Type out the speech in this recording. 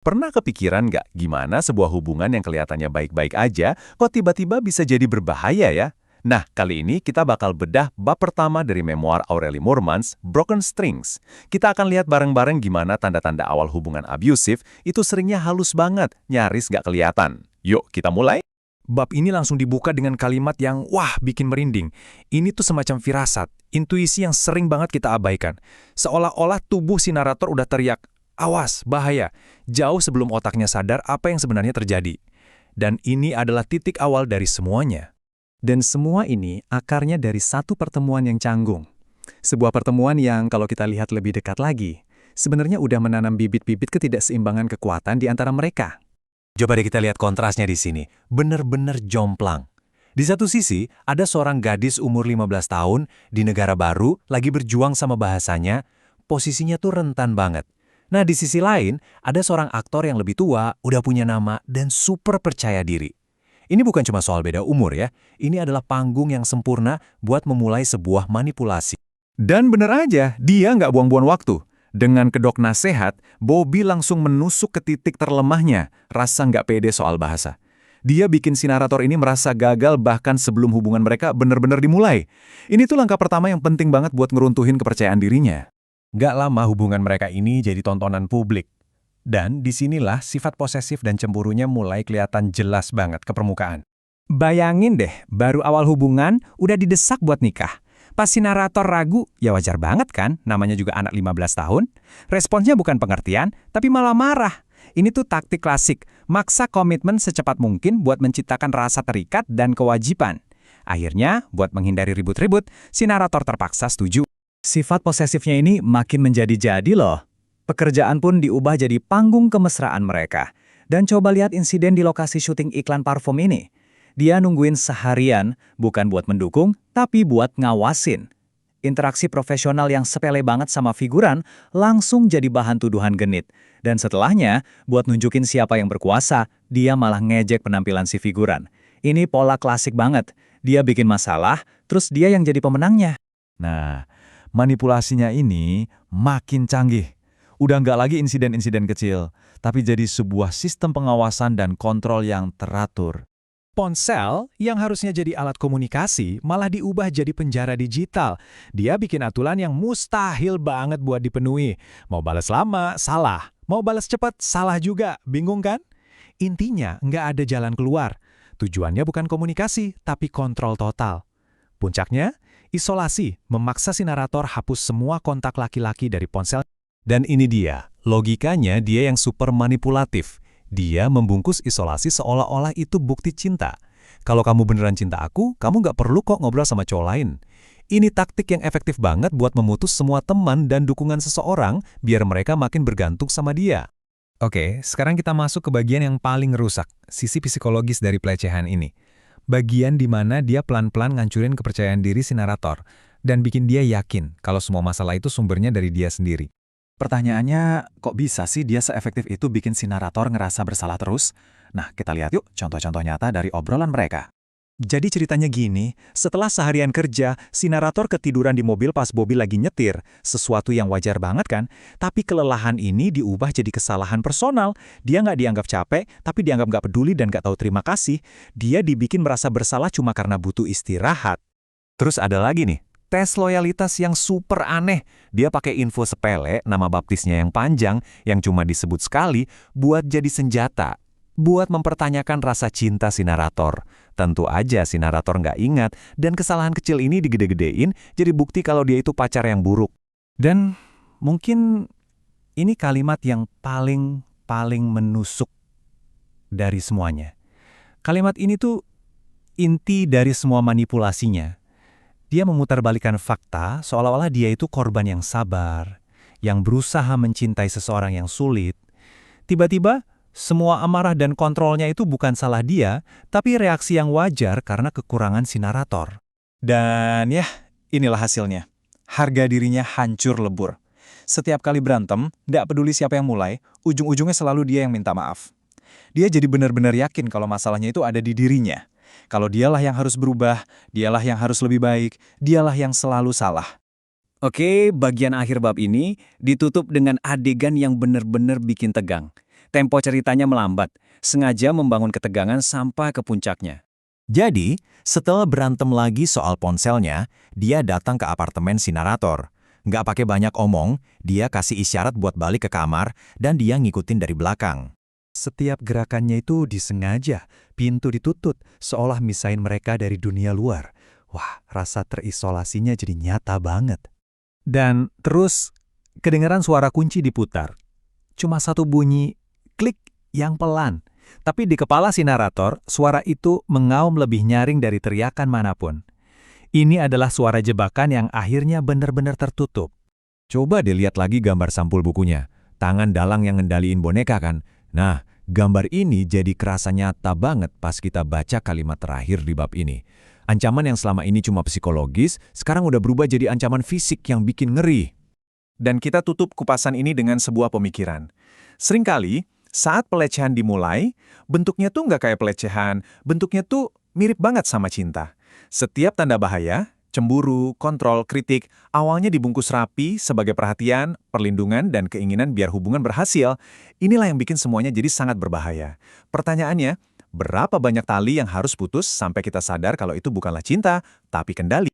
Pernah kepikiran nggak gimana sebuah hubungan yang kelihatannya baik-baik aja kok tiba-tiba bisa jadi berbahaya ya? Nah, kali ini kita bakal bedah bab pertama dari memoir Aurelie Moormans, Broken Strings. Kita akan lihat bareng-bareng gimana tanda-tanda awal hubungan abusif itu seringnya halus banget, nyaris nggak kelihatan. Yuk, kita mulai. Bab ini langsung dibuka dengan kalimat yang wah bikin merinding. Ini tuh semacam firasat, intuisi yang sering banget kita abaikan. Seolah-olah tubuh si narator udah teriak, awas, bahaya, jauh sebelum otaknya sadar apa yang sebenarnya terjadi. Dan ini adalah titik awal dari semuanya. Dan semua ini akarnya dari satu pertemuan yang canggung. Sebuah pertemuan yang kalau kita lihat lebih dekat lagi, sebenarnya udah menanam bibit-bibit ketidakseimbangan kekuatan di antara mereka. Coba deh kita lihat kontrasnya di sini. Bener-bener jomplang. Di satu sisi, ada seorang gadis umur 15 tahun di negara baru lagi berjuang sama bahasanya, posisinya tuh rentan banget. Nah, di sisi lain, ada seorang aktor yang lebih tua, udah punya nama, dan super percaya diri. Ini bukan cuma soal beda umur ya, ini adalah panggung yang sempurna buat memulai sebuah manipulasi. Dan bener aja, dia nggak buang-buang waktu. Dengan kedok nasihat, Bobby langsung menusuk ke titik terlemahnya, rasa nggak pede soal bahasa. Dia bikin si narator ini merasa gagal bahkan sebelum hubungan mereka benar-benar dimulai. Ini tuh langkah pertama yang penting banget buat ngeruntuhin kepercayaan dirinya. Gak lama hubungan mereka ini jadi tontonan publik. Dan disinilah sifat posesif dan cemburunya mulai kelihatan jelas banget ke permukaan. Bayangin deh, baru awal hubungan udah didesak buat nikah. Pas si narator ragu, ya wajar banget kan, namanya juga anak 15 tahun. Responsnya bukan pengertian, tapi malah marah. Ini tuh taktik klasik, maksa komitmen secepat mungkin buat menciptakan rasa terikat dan kewajiban. Akhirnya, buat menghindari ribut-ribut, si narator terpaksa setuju. Sifat posesifnya ini makin menjadi-jadi loh. Pekerjaan pun diubah jadi panggung kemesraan mereka. Dan coba lihat insiden di lokasi syuting iklan parfum ini. Dia nungguin seharian, bukan buat mendukung, tapi buat ngawasin. Interaksi profesional yang sepele banget sama figuran langsung jadi bahan tuduhan genit. Dan setelahnya, buat nunjukin siapa yang berkuasa, dia malah ngejek penampilan si figuran. Ini pola klasik banget. Dia bikin masalah, terus dia yang jadi pemenangnya. Nah, manipulasinya ini makin canggih. Udah nggak lagi insiden-insiden kecil, tapi jadi sebuah sistem pengawasan dan kontrol yang teratur. Ponsel yang harusnya jadi alat komunikasi malah diubah jadi penjara digital. Dia bikin aturan yang mustahil banget buat dipenuhi. Mau balas lama, salah. Mau balas cepat, salah juga. Bingung kan? Intinya nggak ada jalan keluar. Tujuannya bukan komunikasi, tapi kontrol total. Puncaknya, isolasi memaksa si narator hapus semua kontak laki-laki dari ponsel. Dan ini dia, logikanya dia yang super manipulatif. Dia membungkus isolasi seolah-olah itu bukti cinta. Kalau kamu beneran cinta aku, kamu nggak perlu kok ngobrol sama cowok lain. Ini taktik yang efektif banget buat memutus semua teman dan dukungan seseorang biar mereka makin bergantung sama dia. Oke, sekarang kita masuk ke bagian yang paling rusak, sisi psikologis dari pelecehan ini. Bagian di mana dia pelan-pelan ngancurin kepercayaan diri si narator dan bikin dia yakin kalau semua masalah itu sumbernya dari dia sendiri. Pertanyaannya, kok bisa sih dia seefektif itu bikin si narator ngerasa bersalah terus? Nah, kita lihat yuk contoh-contoh nyata dari obrolan mereka. Jadi ceritanya gini, setelah seharian kerja, si narator ketiduran di mobil pas Bobby lagi nyetir. Sesuatu yang wajar banget kan? Tapi kelelahan ini diubah jadi kesalahan personal. Dia nggak dianggap capek, tapi dianggap nggak peduli dan nggak tahu terima kasih. Dia dibikin merasa bersalah cuma karena butuh istirahat. Terus ada lagi nih, tes loyalitas yang super aneh. Dia pakai info sepele, nama baptisnya yang panjang, yang cuma disebut sekali, buat jadi senjata. Buat mempertanyakan rasa cinta si narator. Tentu aja si narator nggak ingat, dan kesalahan kecil ini digede-gedein jadi bukti kalau dia itu pacar yang buruk. Dan mungkin ini kalimat yang paling menusuk dari semuanya. Kalimat ini tuh inti dari semua manipulasinya. Dia memutarbalikkan fakta seolah-olah dia itu korban yang sabar, yang berusaha mencintai seseorang yang sulit. Tiba-tiba, semua amarah dan kontrolnya itu bukan salah dia, tapi reaksi yang wajar karena kekurangan si narator. Dan ya, inilah hasilnya. Harga dirinya hancur lebur. Setiap kali berantem, nggak peduli siapa yang mulai, ujung-ujungnya selalu dia yang minta maaf. Dia jadi benar-benar yakin kalau masalahnya itu ada di dirinya. Kalau dialah yang harus berubah, dialah yang harus lebih baik, dialah yang selalu salah. Oke, bagian akhir bab ini ditutup dengan adegan yang benar-benar bikin tegang. Tempo ceritanya melambat, sengaja membangun ketegangan sampai ke puncaknya. Jadi, setelah berantem lagi soal ponselnya, dia datang ke apartemen si narator. Nggak pakai banyak omong, dia kasih isyarat buat balik ke kamar, dan dia ngikutin dari belakang. Setiap gerakannya itu disengaja, pintu ditutup, seolah misahin mereka dari dunia luar. Wah, rasa terisolasinya jadi nyata banget. Dan terus, kedengaran suara kunci diputar. Cuma satu bunyi, klik yang pelan. Tapi di kepala si narator, suara itu mengaum lebih nyaring dari teriakan manapun. Ini adalah suara jebakan yang akhirnya benar-benar tertutup. Coba dilihat lagi gambar sampul bukunya. Tangan dalang yang ngendaliin boneka kan? Nah, gambar ini jadi kerasa nyata banget pas kita baca kalimat terakhir di bab ini. Ancaman yang selama ini cuma psikologis, sekarang udah berubah jadi ancaman fisik yang bikin ngeri. Dan kita tutup kupasan ini dengan sebuah pemikiran. Seringkali, saat pelecehan dimulai, bentuknya tuh nggak kayak pelecehan, bentuknya tuh mirip banget sama cinta. Setiap tanda bahaya, cemburu, kontrol, kritik, awalnya dibungkus rapi sebagai perhatian, perlindungan, dan keinginan biar hubungan berhasil. Inilah yang bikin semuanya jadi sangat berbahaya. Pertanyaannya, berapa banyak tali yang harus putus sampai kita sadar kalau itu bukanlah cinta, tapi kendali?